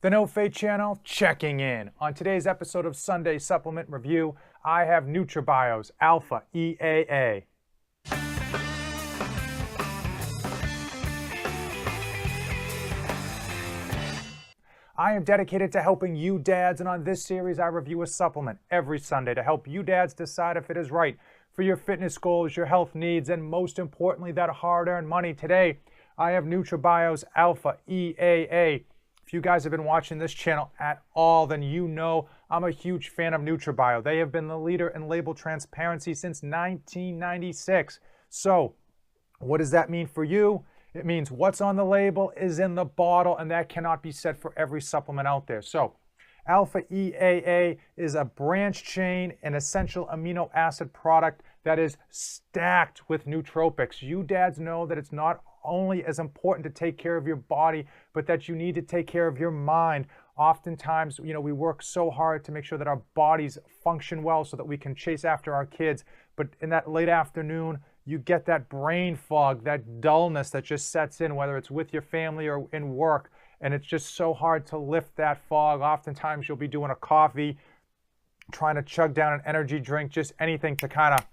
The No Fate channel checking in. On today's episode of Sunday Supplement Review, I have NutraBio's Alpha EAA. I am dedicated to helping you dads, and on this series I review a supplement every Sunday to help you dads decide if it is right for your fitness goals, your health needs, and most importantly, that hard-earned money. Today, I have NutraBio's Alpha EAA. If you guys have been watching this channel at all, then you know I'm a huge fan of NutraBio. They have been the leader in label transparency since 1996. So, what does that mean for you? It means what's on the label is in the bottle, and that cannot be said for every supplement out there. So, Alpha EAA is a branch chain and essential amino acid product that is stacked with nootropics. You dads know that it's not only as important to take care of your body, but that you need to take care of your mind. Oftentimes, we work so hard to make sure that our bodies function well so that we can chase after our kids. But in that late afternoon, you get that brain fog, that dullness that just sets in, whether it's with your family or in work. And it's just so hard to lift that fog. Oftentimes, you'll be doing a coffee, trying to chug down an energy drink, just anything to kind of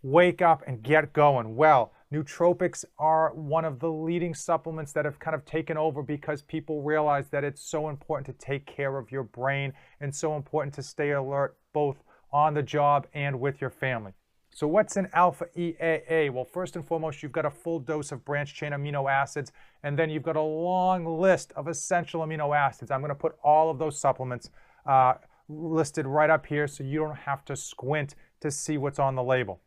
wake up and get going. Well, nootropics are one of the leading supplements that have kind of taken over because people realize that it's so important to take care of your brain and so important to stay alert both on the job and with your family. So what's in Alpha EAA? Well, first and foremost, you've got a full dose of branched chain amino acids, and then you've got a long list of essential amino acids. I'm going to put all of those supplements listed right up here so you don't have to squint to see what's on the label.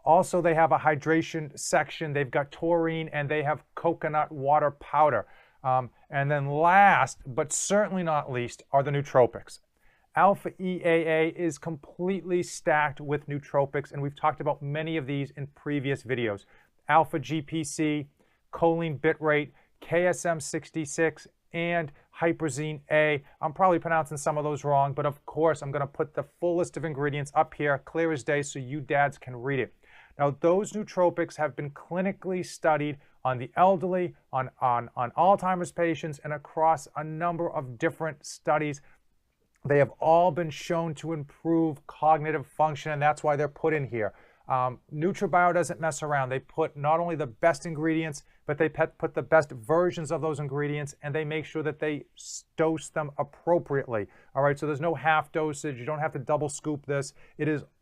Also, they have a hydration section. They've got taurine, and they have coconut water powder. And then last, but certainly not least, are the nootropics. Alpha EAA is completely stacked with nootropics, and we've talked about many of these in previous videos. Alpha GPC, choline bitrate, KSM 66, and Hyperzine A. I'm probably pronouncing some of those wrong, but of course I'm going to put the full list of ingredients up here, clear as day, so you dads can read it. Now, those nootropics have been clinically studied on the elderly, on Alzheimer's patients, and across a number of different studies. They have all been shown to improve cognitive function, and that's why they're put in here. NutraBio doesn't mess around. They put not only the best ingredients, but they put the best versions of those ingredients, and they make sure that they dose them appropriately. All right, so there's no half dosage. You don't have to double scoop this.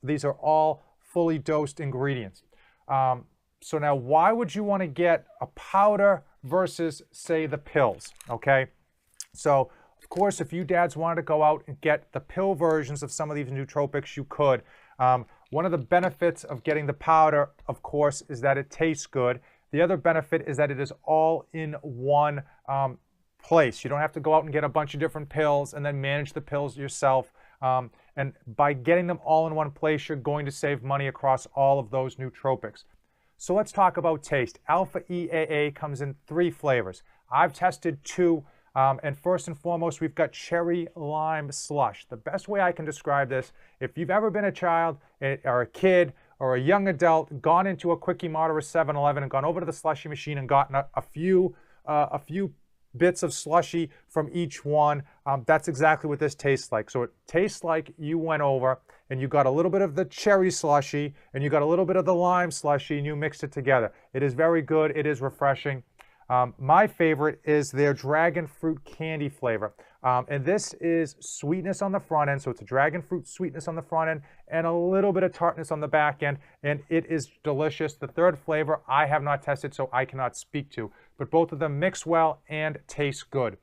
These are all fully dosed ingredients. So now, why would you want to get a powder versus, say, the pills? Okay, so of course, if you dads wanted to go out and get the pill versions of some of these nootropics, you could. One of the benefits of getting the powder, of course, is that it tastes good. The other benefit is that it is all in one place. You don't have to go out and get a bunch of different pills and then manage the pills yourself. And by getting them all in one place, you're going to save money across all of those nootropics. So let's talk about taste. Alpha EAA comes in 3 flavors. I've tested 2. And first and foremost, we've got cherry lime slush. The best way I can describe this, if you've ever been a child or a kid or a young adult, gone into a Quickie Mart or a 7-Eleven and gone over to the slushy machine and gotten a few bits of slushy from each one, that's exactly what this tastes like. So it tastes like you went over and you got a little bit of the cherry slushy and you got a little bit of the lime slushy and you mixed it together. It is very good. It is refreshing. My favorite is their dragon fruit candy flavor. And this is sweetness on the front end. So it's a dragon fruit sweetness on the front end and a little bit of tartness on the back end. And it is delicious. The third flavor I have not tested, so I cannot speak to. But both of them mix well and taste good.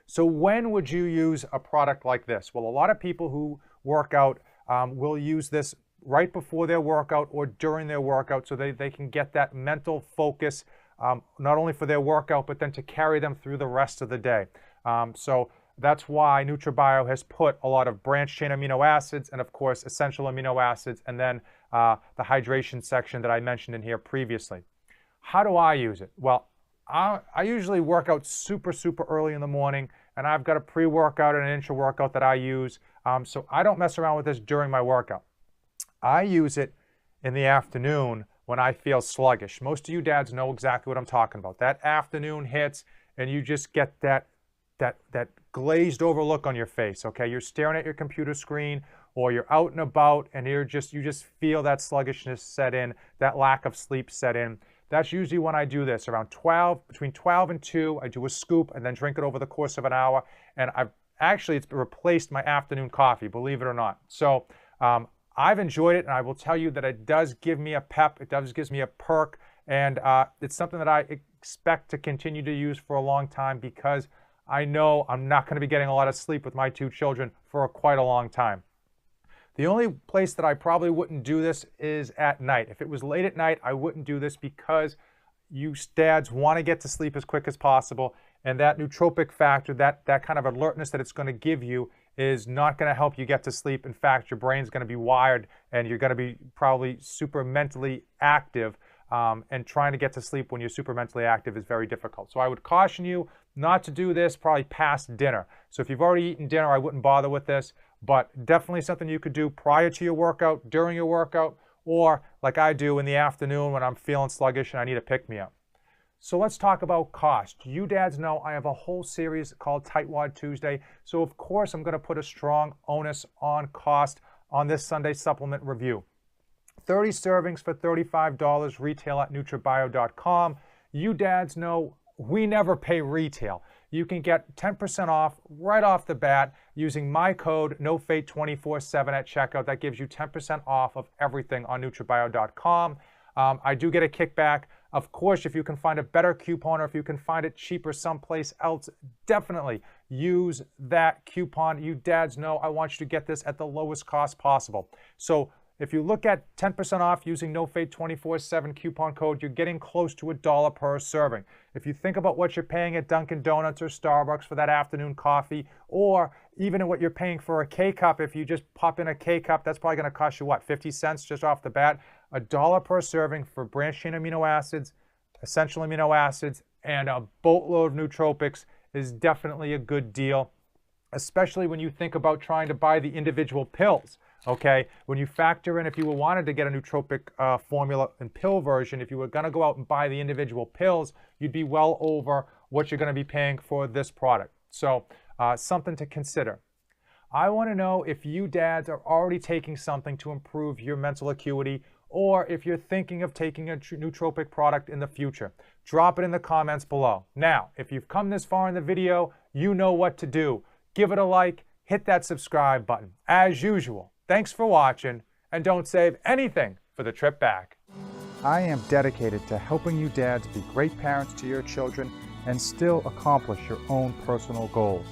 So when would you use a product like this? Well, a lot of people who work out will use this right before their workout or during their workout so they can get that mental focus not only for their workout, but then to carry them through the rest of the day. So that's why NutraBio has put a lot of branched chain amino acids and, of course, essential amino acids, and then the hydration section that I mentioned in here previously. How do I use it? Well, I usually work out super early in the morning, and I've got a pre-workout and an intra-workout that I use, so I don't mess around with this during my workout. I use it in the afternoon when I feel sluggish. Most of you dads know exactly what I'm talking about. That afternoon hits and you just get that that glazed over look on your face, okay? You're staring at your computer screen or you're out and about and you just feel that sluggishness set in, that lack of sleep set in. That's usually when I do this. Between 12 and 2, I do a scoop and then drink it over the course of an hour. And it's replaced my afternoon coffee, believe it or not. So I've enjoyed it, and I will tell you that it does give me a pep. It does gives me a perk, and it's something that I expect to continue to use for a long time because I know I'm not going to be getting a lot of sleep with my 2 children for quite a long time. The only place that I probably wouldn't do this is at night. If it was late at night, I wouldn't do this because you dads want to get to sleep as quick as possible, and that nootropic factor, that kind of alertness that it's going to give you is not going to help you get to sleep. In fact, your brain's going to be wired and you're going to be probably super mentally active, and trying to get to sleep when you're super mentally active is very difficult. So I would caution you not to do this probably past dinner. So if you've already eaten dinner, I wouldn't bother with this, but definitely something you could do prior to your workout, during your workout, or like I do in the afternoon when I'm feeling sluggish and I need a pick-me-up. So let's talk about cost. You dads know I have a whole series called Tightwad Tuesday. So of course I'm going to put a strong onus on cost on this Sunday supplement review. 30 servings for $35 retail at NutraBio.com. You dads know we never pay retail. You can get 10% off right off the bat using my code NOFATE247 at checkout. That gives you 10% off of everything on NutraBio.com. I do get a kickback. Of course, if you can find a better coupon or if you can find it cheaper someplace else, definitely use that coupon. You dads know I want you to get this at the lowest cost possible. So if you look at 10% off using NOFATE247 coupon code, you're getting close to $1 per serving. If you think about what you're paying at Dunkin' Donuts or Starbucks for that afternoon coffee, or even what you're paying for a K-Cup, if you just pop in a K-Cup, that's probably going to cost you, what, 50 cents just off the bat? $1 per serving for branched-chain amino acids, essential amino acids, and a boatload of nootropics is definitely a good deal, especially when you think about trying to buy the individual pills. Okay, when you factor in if you wanted to get a nootropic formula and pill version, if you were going to go out and buy the individual pills, you'd be well over what you're going to be paying for this product. So something to consider. I want to know if you dads are already taking something to improve your mental acuity, or if you're thinking of taking a nootropic product in the future. Drop it in the comments below. Now, if you've come this far in the video, you know what to do. Give it a like, hit that subscribe button. As usual, thanks for watching, and don't save anything for the trip back. I am dedicated to helping you dads be great parents to your children and still accomplish your own personal goals.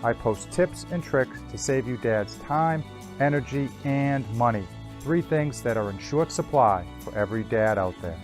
I post tips and tricks to save you dads time, energy, and money. 3 things that are in short supply for every dad out there.